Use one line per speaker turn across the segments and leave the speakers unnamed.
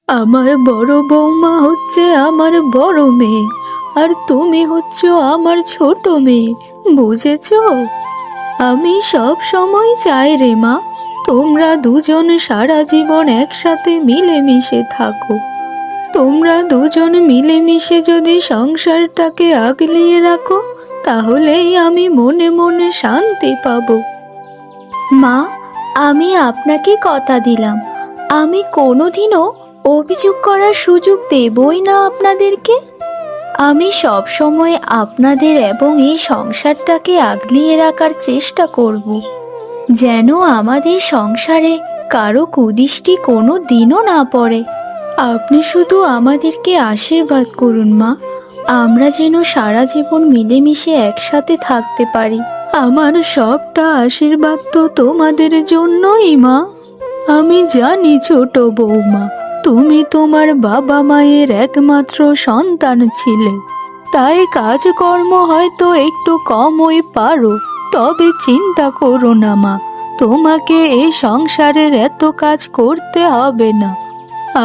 আমার বড় বৌমা হচ্ছে আমার বড় মেয়ে, আর তুমি হচ্ছ আমার ছোট মেয়ে, বুঝেছো? আমি সব সময় চাই রে মা, তোমরা দুজন সারা জীবন একসাথে মিলেমিশে থাকো। তোমরা দুজন মিলেমিশে যদি সংসারটাকে আগলিয়ে রাখো, তাহলেই আমি মনে মনে শান্তি পাবো। মা, আমি আপনাকে কথা দিলাম, আমি কোনোদিনও অভিযোগ করার সুযোগ দেবই না আপনাদেরকে। আমি সব সময় আপনাদের এবং এই সংসারটাকে আগলিয়ে রাখার চেষ্টা করব, যেন আমাদের সংসারে কারো কুদৃষ্টি কোনো দিনও না পড়ে। আপনি শুধু আমাদেরকে আশীর্বাদ করুন মা, আমরা যেন সারা জীবন মিলেমিশে একসাথে থাকতে পারি। আমার সবটা আশীর্বাদ তো তোমাদের জন্যই মা। আমি জানি ছোট বৌমা, তুমি তোমার বাবা মায়ের একমাত্র সন্তান ছিলে, তাই কাজকর্ম হয়তো একটু কমই পারো। তবে চিন্তা করো না মা, তোমাকে এই সংসারের এত কাজ করতে হবে না।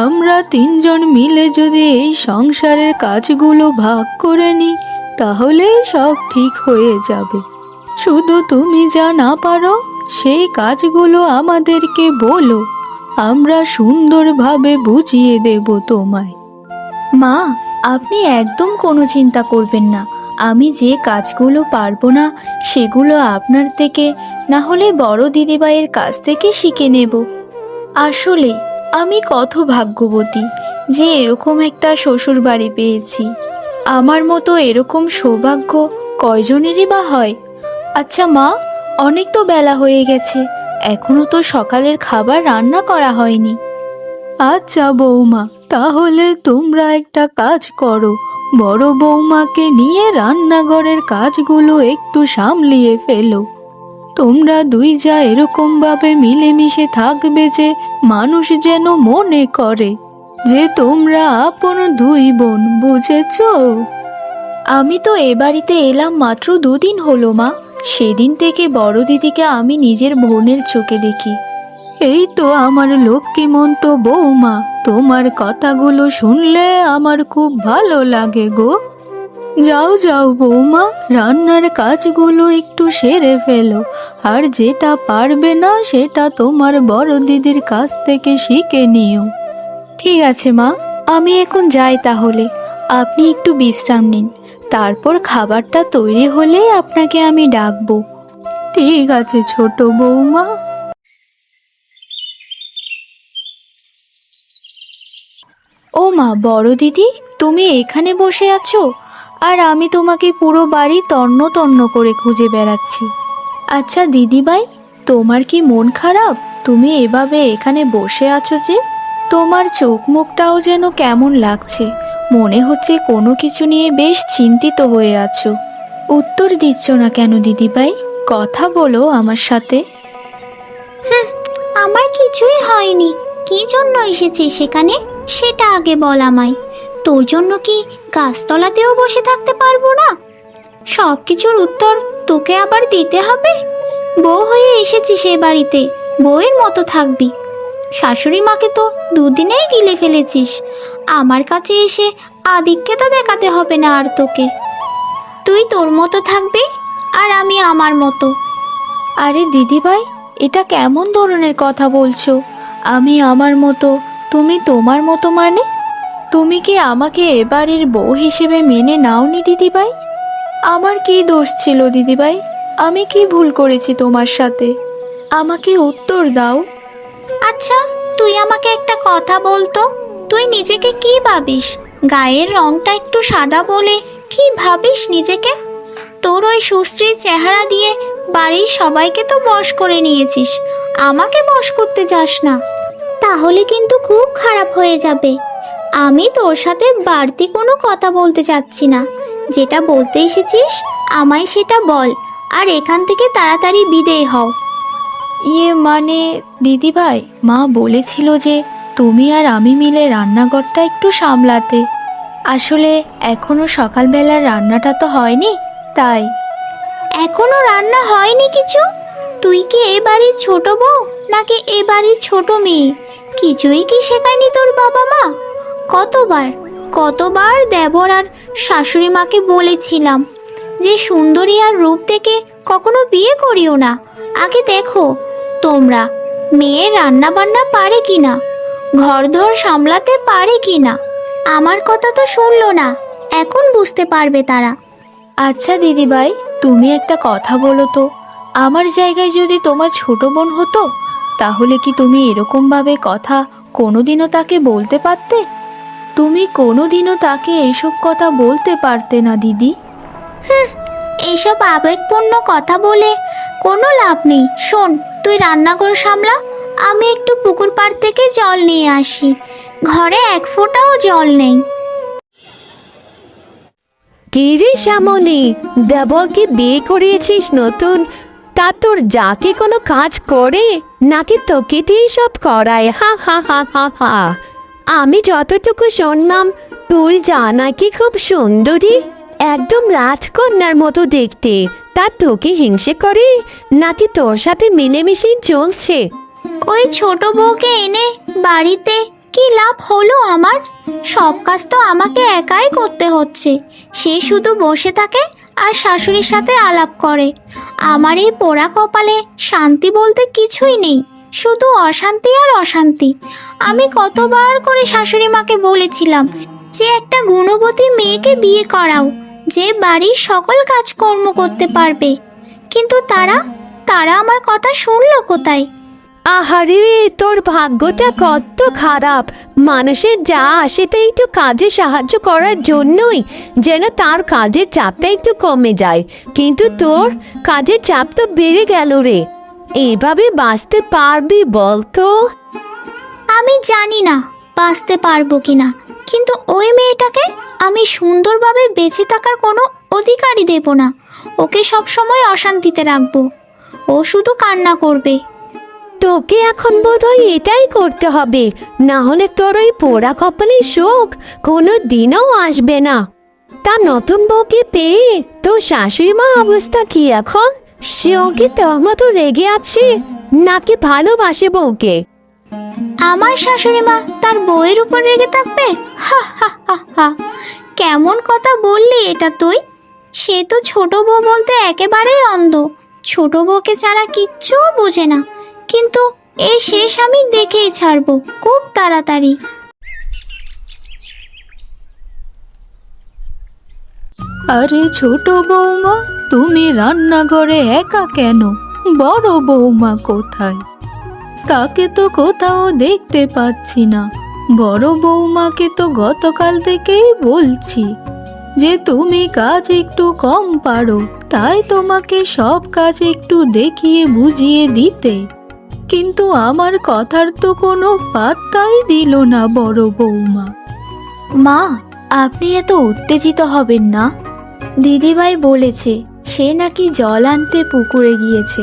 আমরা তিনজন মিলে যদি এই সংসারের কাজগুলো ভাগ করে নিই, তাহলে সব ঠিক হয়ে যাবে। শুধু তুমি যা না পারো সেই কাজগুলো আমাদেরকে বলো, আমরা সুন্দরভাবে বুঝিয়ে দেব তোমায়। মা, আপনি একদম কোনো চিন্তা করবেন না। আমি যে কাজগুলো পারবো না সেগুলো আপনার থেকে, না হলে বড় দিদিভাইয়ের কাছ থেকে শিখে নেব। আসলে আমি কত ভাগ্যবতী যে এরকম একটা শ্বশুর বাড়ি পেয়েছি। আমার মতো এরকম সৌভাগ্য কয়জনেরই বা হয়। আচ্ছা মা, অনেক তো বেলা হয়ে গেছে, এখনো তো সকালের খাবার রান্না করা হয়নি। আচ্ছা বৌমা, তাহলে তোমরা একটা কাজ করো, বড় বৌমাকে নিয়ে রান্নাঘরের কাজগুলো একটু সামলিয়ে ফেলো। তোমরা দুই যা এরকম ভাবে মিলেমিশে থাকবে যে মানুষ যেন মনে করে যে তোমরা আপন দুই বোন, বুঝেছো? আমি তো এ বাড়িতে এলাম মাত্র 2 দিন হলো মা। সেদিন থেকে বড় দিদিকে আমি নিজের বোনের চোখে দেখি। এই তো আমার লক্ষ্মীমন্ত বৌমা, তোমার কথাগুলো শুনলে আমার খুব ভালো লাগে গো। যাও যাও বৌমা, রান্নার কাজগুলো একটু সেরে ফেলো, আর যেটা পারবে না সেটা তোমার বড় দিদির কাছ থেকে শিখে নিও। ঠিক আছে মা, আমি এখন যাই তাহলে। আপনি একটু বিশ্রাম নিন, তারপর খাবারটা তৈরি হলেই আপনাকে আমি ডাকবো। ঠিক আছে ছোট বৌমা। ও মা, বড় দিদি, তুমি এখানে বসে আছো, আর আমি তোমাকে পুরো বাড়ি তন্ন তন্ন করে খুঁজে বেড়াচ্ছি। আচ্ছা দিদিভাই, তোমার কি মন খারাপ? তুমি এভাবে এখানে বসে আছো যে? তোমার চোখ মুখটাও যেন কেমন লাগছে, মনে হচ্ছে কোনো কিছু নিয়ে বেশ চিন্তিত হয়ে আছো। উত্তর দিচ্ছ না কেন দিদিভাই? কথা বলো আমার সাথে।
আমার কিছুই হয়নি। কি জন্য এসেছিস সেখানে সেটা আগে বল আমায়। তোর জন্য কি গাছতলাতেও বসে থাকতে পারবো না? সব কিছুর উত্তর তোকে আবার দিতে হবে? বউ হয়ে এসেছিস সে বাড়িতে, বউয়ের মতো থাকবি। শাশুড়ি মাকে তো 2 দিনেই গিলে ফেলেছিস। আমার কাছে এসে আধিক্যতা দেখাতে হবে না আর তোকে। তুই তোর মতো থাকবি, আর আমি আমার মতো।
আরে দিদিভাই, এটা কেমন ধরনের কথা বলছো? আমি আমার মতো, তুমি তোমার মতো মানে? তুমি কি আমাকে এবারের বউ হিসেবে মেনে নাওনি দিদিভাই? আমার কি দোষ ছিল দিদিভাই? আমি কি ভুল করেছি তোমার সাথে? আমাকে উত্তর দাও।
আচ্ছা, তুই আমাকে একটা কথা বলতো, তুই নিজেকে কি ভাবিস? গায়ের রংটা একটু সাদা বলে কি ভাবিস নিজেকে? তোর ওই সুশ্রী চেহারা দিয়ে বাড়ির সবাইকে তো বশ করে নিয়েছিস, আমাকে বশ করতে যাস না, তাহলে কিন্তু খুব খারাপ হয়ে যাবে। আমি তোর সাথে বাড়তি কোনো কথা বলতে চাচ্ছি না। যেটা বলতে এসেছিস আমায় সেটা বল, আর এখান থেকে তাড়াতাড়ি বিদেয় হও।
মানে দিদিভাই, মা বলেছিল যে তুমি আর আমি মিলে রান্নাঘরটা একটু সামলাতে। আসলে এখনো সকালবেলার রান্নাটা তো হয়নি, তাই।
এখনো রান্না হয়নি কিছু? তুই কি এ বাড়ির ছোট বউ নাকি এ বাড়ির ছোট মেয়ে? কিছুই কি শেখায়নি তোর বাবা মা? কতবার কতবার দেবর আর শাশুড়ি মাকে বলেছিলাম যে সুন্দরী আর রূপ দেখে কখনো বিয়ে করিও না, আগে দেখো তোমরা মেয়ে রান্না বান্না পারে কিনা, ঘরদোর সামলাতে পারে কিনা। আমার কথা তো শুনলো না, এখন বুঝতে পারবে তারা।
আচ্ছা দিদিভাই, তুমি একটা কথা বলো তো, আমার জায়গায় যদি তোমার ছোট বোন হতো, তাহলে কি তুমি এরকমভাবে কথা কোনোদিনও তাকে বলতে পারতে? তুমি কোনোদিনও তাকে এইসব কথা বলতে পারতে না দিদি।
এইসব আবেগপূর্ণ কথা বলে কোনো লাভ নেই। শোন, তুই রান্নাঘর সামলা, আমি একটু পুকুর পাড় থেকে জল নিয়ে আসি, ঘরে এক ফোঁটাও জল নেই।
কি রে শ্যামলী, দেবরকে বিয়ে করিয়েছিস নতুন, তা তোর যাকে কোনো কাজ করে নাকি তোকে দিয়ে সব করায়? হা হা হা হা হা। আমি যতটুকু শুনলাম তুই যা নাকি খুব সুন্দরী, একদম রাজকন্যার মতো দেখতে, তা তোকে হিংসে করে নাকি তোর সাথে মিলেমিশেই চলছে?
ওই ছোট বউকে এনে বাড়িতে কি লাভ হলো আমার? সব কাজ তো আমাকে একাই করতে হচ্ছে। সে শুধু বসে থাকে আর শাশুড়ির সাথে আলাপ করে। আমার এই পোড়া কপালে শান্তি বলতে কিছুই নেই, শুধু অশান্তি আর অশান্তি। আমি কতবার করে শাশুড়ি মাকে বলেছিলাম যে একটা গুণবতী মেয়েকে বিয়ে করাও, যে বাড়ির সকল কাজকর্ম করতে পারবে, কিন্তু তারা আমার কথা শুনলো কোথায়?
আহারে, তোর ভাগ্যটা কত খারাপ। মানুষের যা আসে তা একটু কাজে সাহায্য করার জন্যই, যেন তার কাজের চাপটা একটু কমে যায়, কিন্তু তোর কাজের চাপ তো বেড়ে গেল রে। এভাবে বাঁচতে পারবি বলতো?
আমি জানি না বাঁচতে পারবো কিনা, কিন্তু ওই মেয়েটাকে আমি সুন্দরভাবে বেঁচে থাকার কোনো অধিকারই দেব না। ওকে সবসময় অশান্তিতে রাখবো, ও শুধু কান্না করবে।
তোকে এখন বোধহয় এটাই করতে হবে, না হলে তোর ওই পোড়া কপালের শোক কোনো দিনও আসবে না। তা নতুন বউকে পেয়ে তোর শাশুড়ি মা অবস্থা কি এখন? সেও কি তোর মতো রেগে আছে নাকি ভালোবাসে বউকে?
আমার শাশুড়ি মা তার বউয়ের উপর রেগে থাকবে? হা হা হা হা, কেমন কথা বললি এটা তুই? সে তো ছোট বউ বলতে একেবারেই অন্ধ, ছোট বউকে ছাড়া কিচ্ছু বোঝে না। কিন্তু এর শেষ আমি দেখেই ছাড়বো খুব তাড়াতাড়ি।
আরে ছোট বৌমা, তুমি রান্নাঘরে একা কেন? বড় বৌমা কোথায়? তাকে তো কোথাও দেখতে পাচ্ছি না। বড় বৌমাকে তো গতকাল থেকেই বলছি যে তুমি কাজ একটু কম পারো, তাই তোমাকে সব কাজ একটু দেখিয়ে বুঝিয়ে দিতে, কিন্তু আমার কথার তো কোনো পাত্তাই দিল না বড় বৌমা। মা, আপনি এত উত্তেজিত হবেন না। দিদিভাই বলেছে সে নাকি জল আনতে পুকুরে গিয়েছে।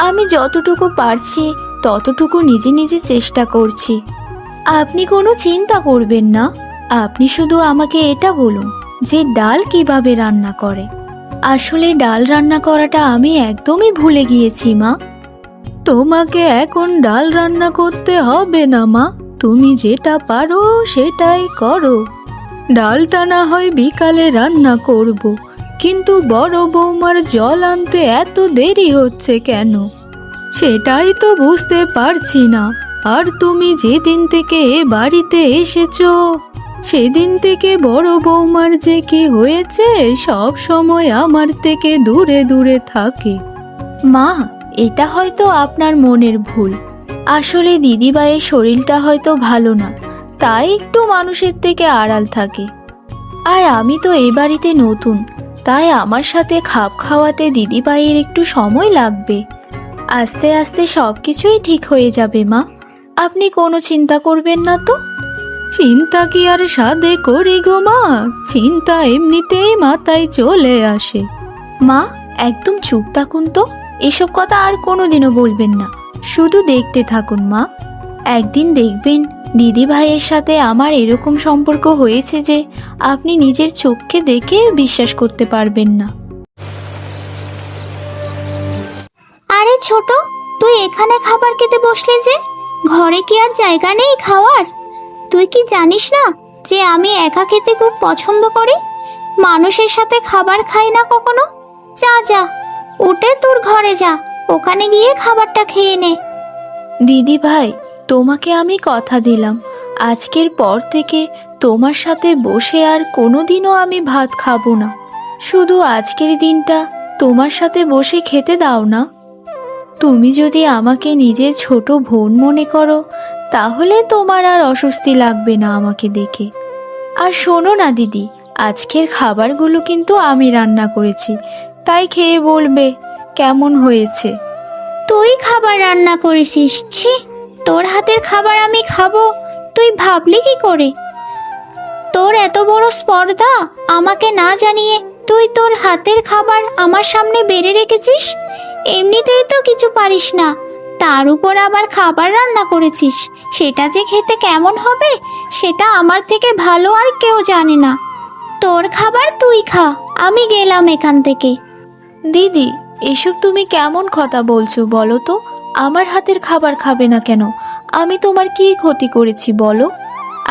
আমি যতটুকু পারছি ততটুকু নিজে নিজে চেষ্টা করছি। আপনি কোনো চিন্তা করবেন না, আপনি শুধু আমাকে এটা বলুন যে ডাল কিভাবে রান্না করে। আসলে ডাল রান্না করাটা আমি একদমই ভুলে গিয়েছি মা। তোমাকে এখন ডাল রান্না করতে হবে না মা, তুমি যেটা পারো সেটাই করো। ডালটা না হয় বিকালে রান্না করব, কিন্তু বড় বৌমার জল আনতে এত দেরি হচ্ছে কেন সেটাই তো বুঝতে পারছি না। আর তুমি যেদিন থেকে এ বাড়িতে এসেছো সেদিন থেকে বড় বৌমার যে কি হয়েছে সব সময় আমার থেকে দূরে দূরে থাকে। মা, এটা হয়তো আপনার মনের ভুল। আসলে দিদিভাইয়ের শরীরটা হয়তো ভালো না, তাই একটু মানুষের থেকে আড়াল থাকে। আর আমি তো এই বাড়িতে নতুন, তাই আমার সাথে খাপ খাওয়াতে দিদিভাইয়ের একটু সময় লাগবে। আস্তে আস্তে সব কিছুই ঠিক হয়ে যাবে মা, আপনি কোনো চিন্তা করবেন না তো। চিন্তা কি আর সাধে করি গো মা, চিন্তা এমনিতেই মাথায় চলে আসে। মা, একদম চুপ থাকুন তো, এসব কথা আর কোনোদিনও বলবেন না, শুধু দেখতে থাকুন মা। একদিন দেখবেন দিদি ভাইয়ের সাথে আমার এরকম সম্পর্ক হয়েছে যে আপনি নিজের চোখকে দেখে বিশ্বাস করতে পারবেন না।
আরে ছোট, তুই এখানে খাবার খেতে বসলি যে? ঘরে কি আর জায়গা নেই খাওয়ার? তুই কি জানিস না যে আমি একা খেতে খুব পছন্দ করি? মানুষের সাথে খাবার খাই না কখনো। যা যা, উঠে তোর ঘরে যা, ওখানে গিয়ে খাবারটা খেয়ে নে।
দিদি ভাই, তোমাকে আমি কথা দিলাম, আজকের পর থেকে তোমার সাথে বসে আর কোনোদিনও আমি ভাত খাবো না। শুধু আজকের দিনটা তোমার সাথে বসে খেতে দাও না। তুমি যদি আমাকে নিজের ছোট বোন মনে করো, তাহলে তোমার আর অস্বস্তি লাগবে না আমাকে দেখে। আর শোনো না দিদি, আজকের খাবারগুলো কিন্তু আমি রান্না করেছি, তাই খেয়ে বলবে কেমন হয়েছে।
তুই খাবার রান্না করেছিস? ছি, তোর হাতের খাবার আমি খাবো তুই ভাবলি কি করে? তোর এত বড় স্পর্ধা, আমাকে না জানিয়ে তুই তোর হাতের খাবার আমার সামনে বেড়ে রেখেছিস। এমনিতেই তো কিছু পারিস না, তার উপর আবার খাবার রান্না করেছিস। সেটা যে খেতে কেমন হবে সেটা আমার থেকে ভালো আর কেউ জানে না। তোর খাবার তুই খা, আমি গেলাম এখান থেকে।
দিদি, এসব তুমি কেমন কথা বলছো বলো তো? আমার হাতের খাবার খাবে না কেন? আমি তোমার কি ক্ষতি করেছি বলো?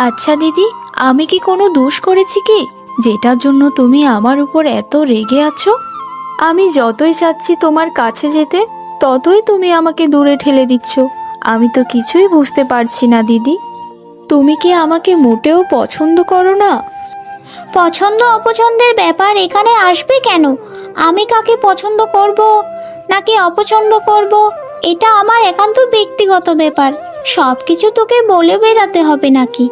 আচ্ছা দিদি, আমি কি কোনো দোষ করেছি কি যেটার জন্য তুমি আমার উপর এত রেগে আছো? আমি যতই চাচ্ছি তোমার কাছে যেতে, ততই তুমি আমাকে দূরে ঠেলে দিচ্ছ। আমি তো কিছুই বুঝতে পারছি না দিদি। তুমি কি আমাকে মোটেও পছন্দ করো না?
পছন্দ অপছন্দের ব্যাপার এখানে আসবে কেন? আমি কাকে পছন্দ করব নাকি অপছন্দ করব, এটা আমার একান্ত ব্যক্তিগত ব্যাপার। সব কিছু তোকে বলে বেড়াতে হবে নাকি?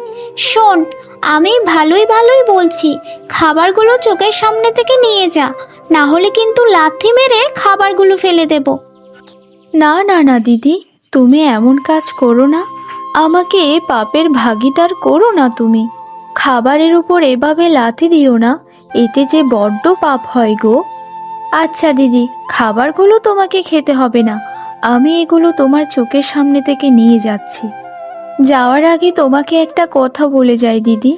শোন, আমি ভালোই ভালোই বলছি, খাবারগুলো চোখের সামনে থেকে নিয়ে যা, না হলে কিন্তু লাথি মেরে খাবারগুলো ফেলে দেব।
না না না দিদি, তুমি এমন কাজ করো না, আমাকে এ পাপের ভাগীদার করো না তুমি। খাবারের উপর এভাবে লাথি দিও না, এতে যে বড্ড পাপ হয় গো। আচ্ছা দিদি, খাবারগুলো তোমাকে খেতে হবে না, আমি এগুলো তোমার চোখের সামনে থেকে নিয়ে যাচ্ছি। যাওয়ার আগে তোমাকে একটা কথা বলে যাই দিদি,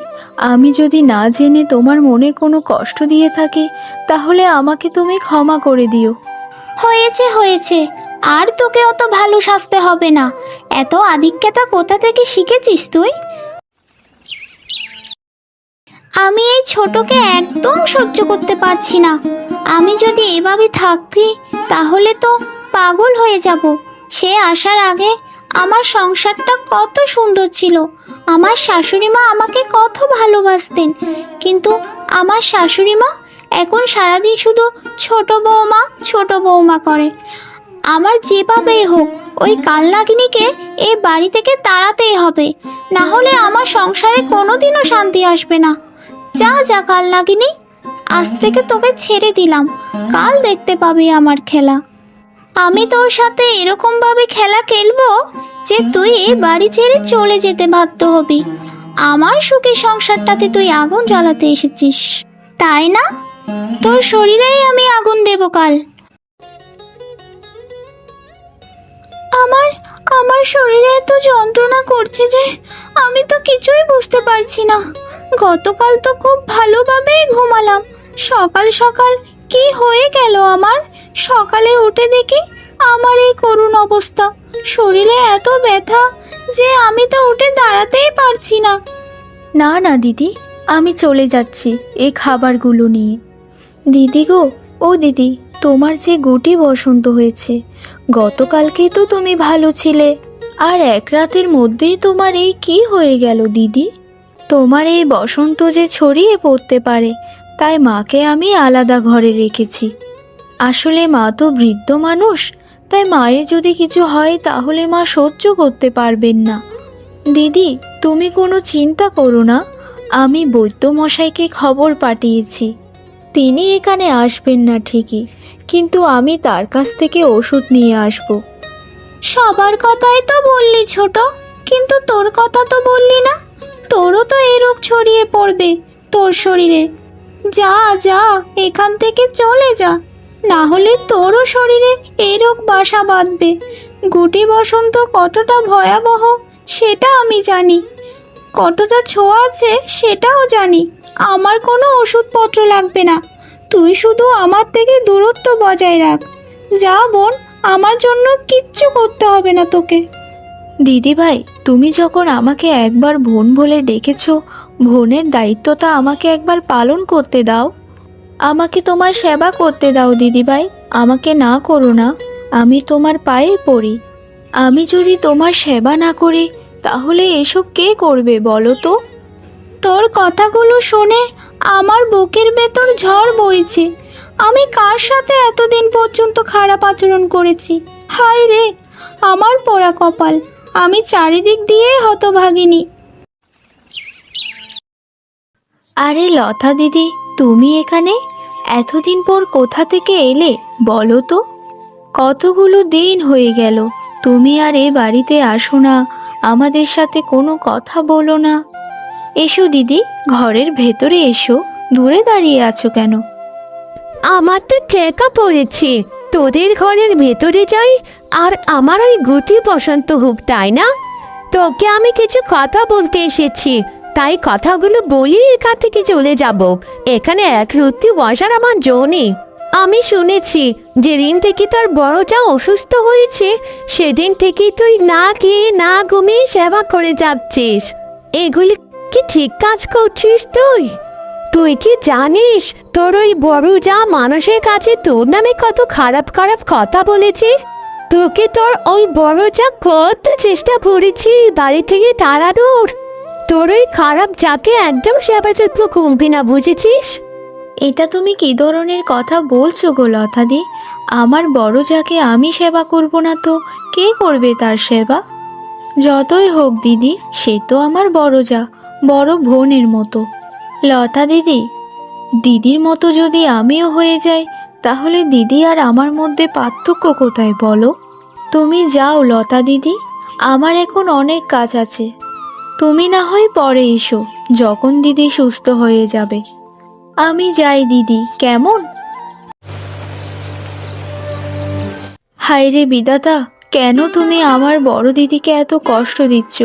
আমি যদি না জেনে তোমার মনে কোনো কষ্ট দিয়ে থাকি, তাহলে আমাকে তুমি ক্ষমা করে দিও।
হয়েছে হয়েছে, আর তোকে অত ভালো সাজতে হবে না। এত আধিক্যতা কোথা থেকে শিখেছিস তুই? আমি এই ছোটকে একদম সহ্য করতে পারছি না। আমি যদি এভাবে থাকতি তাহলে তো পাগল হয়ে যাব। সে আসার আগে আমার সংসারটা কত সুন্দর ছিল, আমার শাশুড়ি মা আমাকে কত ভালোবাসতেন। কিন্তু আমার শাশুড়ি মা এখন সারাদিন শুধু ছোট বৌমা ছোট বৌমা করে। আমার যেভাবেই হোক ওই কালনাগিনীকে এই বাড়ি থেকে তাড়াতেই হবে, না হলে আমার সংসারে কোনোদিনও শান্তি আসবে না। যা যা কালনাগিনী, আজ থেকে তোকে ছেড়ে দিলাম, কাল দেখতে পাবি আমার খেলা। আমি তোর সাথে এরকম ভাবে খেলা খেলবো যে তুই এই বাড়ি ছেড়ে চলে যেতে বাধ্য হবি। আমার সুখের সংসারটাতে তুই আগুন জ্বালাতে এসেছিস, তাই না? তোর শরীরেই আমি আগুন দেব কাল। আমার আমার শরীরে এত যন্ত্রণা করছে যে আমি তো কিছুই বুঝতে পারছি না। গতকাল তো খুব ভালোভাবেই ঘুমালাম, সকাল সকাল কি হয়ে গেল আমার? সকালে উঠে দেখি আমার এই করুণ অবস্থা, শরীরে এত ব্যথা যে আমি তো উঠে দাঁড়াতেই পারছি না।
না না দিদি, আমি চলে যাচ্ছি এই খাবারগুলো নিয়ে। দিদি গো, ও দিদি, তোমার যে গুটি বসন্ত হয়েছে, গতকালকেই তো তুমি ভালো ছিলে, আর এক রাতের মধ্যেই তোমার এই কি হয়ে গেল দিদি? তোমার এই বসন্ত যে ছড়িয়ে পড়তে পারে, তাই মাকে আমি আলাদা ঘরে রেখেছি। আসলে মা তো বৃদ্ধ মানুষ, তাই মায়ের যদি কিছু হয় তাহলে মা সহ্য করতে পারবেন না। দিদি, তুমি কোনো চিন্তা করো না, আমি বৈদ্যমশাইকে খবর পাঠিয়েছি। তিনি এখানে আসবেন না ঠিকই, কিন্তু আমি তার কাছ থেকে ওষুধ নিয়ে আসব।
সবার কথাই তো বললি ছোট, কিন্তু তোর কথা তো বললি না। তোরও তো এই রোগ ছড়িয়ে পড়বে তোর শরীরে। যা যা, এখান থেকে চলে যা, না হলে তোরও শরীরে এই রোগ বাসা বাঁধবে। গুটি বসন্ত কতটা ভয়াবহ সেটা আমি জানি, কতটা ছোঁয়া আছে সেটাও জানি। আমার কোনো ওষুধপত্র লাগবে না, তুই শুধু আমার থেকে দূরত্ব বজায় রাখ। যা বোন, আমার জন্য কিচ্ছু করতে হবে না তোকে।
দিদি ভাই, তুমি যখন আমাকে একবার বোন বলে ডেকেছো, বোনের দায়িত্বটা আমাকে একবার পালন করতে দাও। আমাকে তোমার সেবা করতে দাও দিদি ভাই, আমাকে না করো না। আমি তোমার পায়ে পড়ি। আমি যদি তোমার সেবা না করি তাহলে এসব কে করবে বলো তো?
তোর কথাগুলো শুনে আমার বুকের ভেতর ঝড় বইছে। আমি কার সাথে এতদিন পর্যন্ত খারাপ আচরণ করেছি? হায় রে, আমার পোড়া কপাল। আমি চারিদিক দিয়ে হতভাগিনী।
আরে লতা দিদি, তুমি এখানে? এতদিন পর কোথা থেকে এলে বলো তো? কতগুলো দিন হয়ে গেল, তুমি আর এ বাড়িতে আসো না, আমাদের সাথে কোনো কথা বলো না। এসো দিদি, ঘরের ভেতরে এসো, দূরে দাঁড়িয়ে আছো কেন?
আমার তো ঠেকা পড়েছে, তোদের ঘরের ভেতরে যাই আর আমার ওই গুটি বসন্ত হোক, তাই না? তোকে আমি কিছু কথা বলতে এসেছি, তাই কথাগুলো বলি এখান থেকে চলে যাব। এখানে এক রুটি বসার আমার জো নেই। আমি শুনেছি যেদিন থেকে তোর বড়টা অসুস্থ হয়েছে সেদিন থেকে তুই না খেয়ে না ঘুমিয়ে সেবা করে যাচ্ছিস। এগুলি কি ঠিক কাজ করছিস তুই? তুই কি জানিস তোর ওই বড় যা মানুষের কাছে তোর নামে কত খারাপ খারাপ কথা বলেছে? তোকে তোর ওই বড় যা কত চেষ্টা করেছি বাড়ি থেকে তাড়ানোর। তোর ওই খারাপ যাকে একদম সেবা যত্ন করবি না, বুঝেছিস?
এটা তুমি কি ধরনের কথা বলছো গো লতাদি? আমার বড় যাকে আমি সেবা করব না তো কে করবে তার সেবা? যতই হোক দিদি, সে তো আমার বড় যা, বড় বোনের মতো। লতা দিদি, দিদির মতো যদি আমিও হয়ে যাই তাহলে দিদি আর আমার মধ্যে পার্থক্য কোথায় বলো? তুমি যাও লতা দিদি, আমার এখন অনেক কাজ আছে। তুমি না হয় পরে এসো, যখন দিদি সুস্থ হয়ে যাবে। আমি যাই দিদি, কেমন? হায়রে বিধাতা, কেন তুমি আমার বড় দিদিকে এত কষ্ট দিচ্ছ?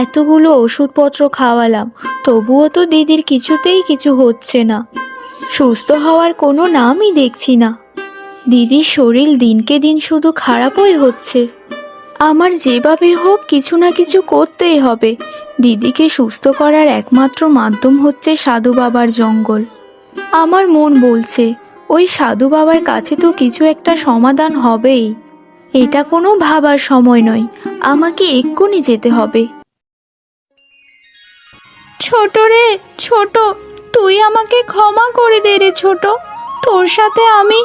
এতগুলো ওষুধপত্র খাওয়ালাম, তবুও তো দিদির কিছুতেই কিছু হচ্ছে না। সুস্থ হওয়ার কোনো নামই দেখছি না। দিদির শরীর দিনকে দিন শুধু খারাপই হচ্ছে। আমার যেভাবে হোক কিছু না কিছু করতেই হবে। দিদিকে সুস্থ করার একমাত্র মাধ্যম হচ্ছে সাধু বাবার জঙ্গল। আমার মন বলছে ওই সাধু বাবার কাছে তো কিছু একটা সমাধান হবেই। এটা কোনো ভাবার সময় নয়, আমাকে এক্ষুনি যেতে হবে।
ছোট রে ছোট, তুই আমাকে ক্ষমা করে দে রে ছোট। তোর সাথে আমি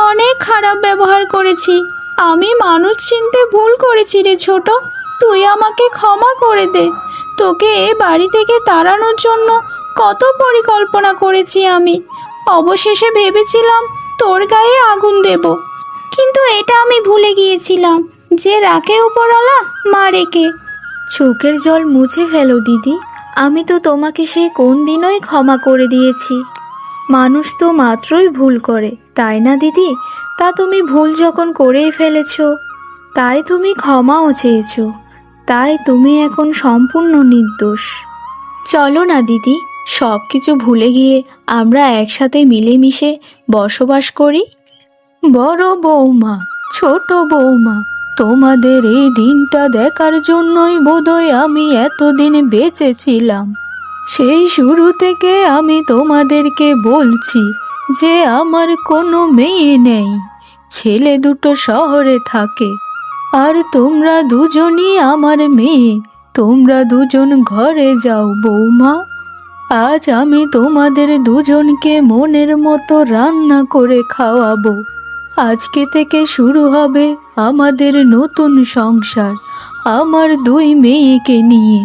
অনেক খারাপ ব্যবহার করেছি। আমি মানুষ চিনতে ভুল করেছি রে ছোট, তুই আমাকে ক্ষমা করে দে। তোকে এ বাড়ি থেকে তাড়ানোর জন্য কত পরিকল্পনা করেছি আমি। অবশেষে ভেবেছিলাম তোর গায়ে আগুন দেব, কিন্তু এটা আমি ভুলে গিয়েছিলাম যে রাখে উপরওয়ালা মারে কে।
চোখের জল মুছে ফেলো দিদি, আমি তো তোমাকে সে কোন দিনই ক্ষমা করে দিয়েছি। মানুষ তো মাত্রই ভুল করে, তাই না দিদি? তা তুমি ভুল যখন করেই ফেলেছো, তাই তুমি ক্ষমাও চেয়েছো, তাই তুমি এখন সম্পূর্ণ নির্দোষ। চলো না দিদি, সব কিছু ভুলে গিয়ে আমরা একসাথে মিলেমিশে বসবাস করি। বড় বৌমা, ছোট বৌমা, তোমাদের এই দিনটা দেখার জন্যই বোধহয় আমি এতদিন বেঁচে ছিলাম। সেই শুরু থেকে আমি তোমাদেরকে বলছি যে আমার কোনো মেয়ে নেই, ছেলে দুটো শহরে থাকে, আর তোমরা দুজনই আমার মেয়ে। তোমরা দুজন ঘরে যাও বৌমা। আজ আমি তোমাদের দুজনকে মনের মতো রান্না করে খাওয়াবো। আজকে থেকে শুরু হবে আমাদের নতুন সংসার, আমার দুই মেয়েকে নিয়ে।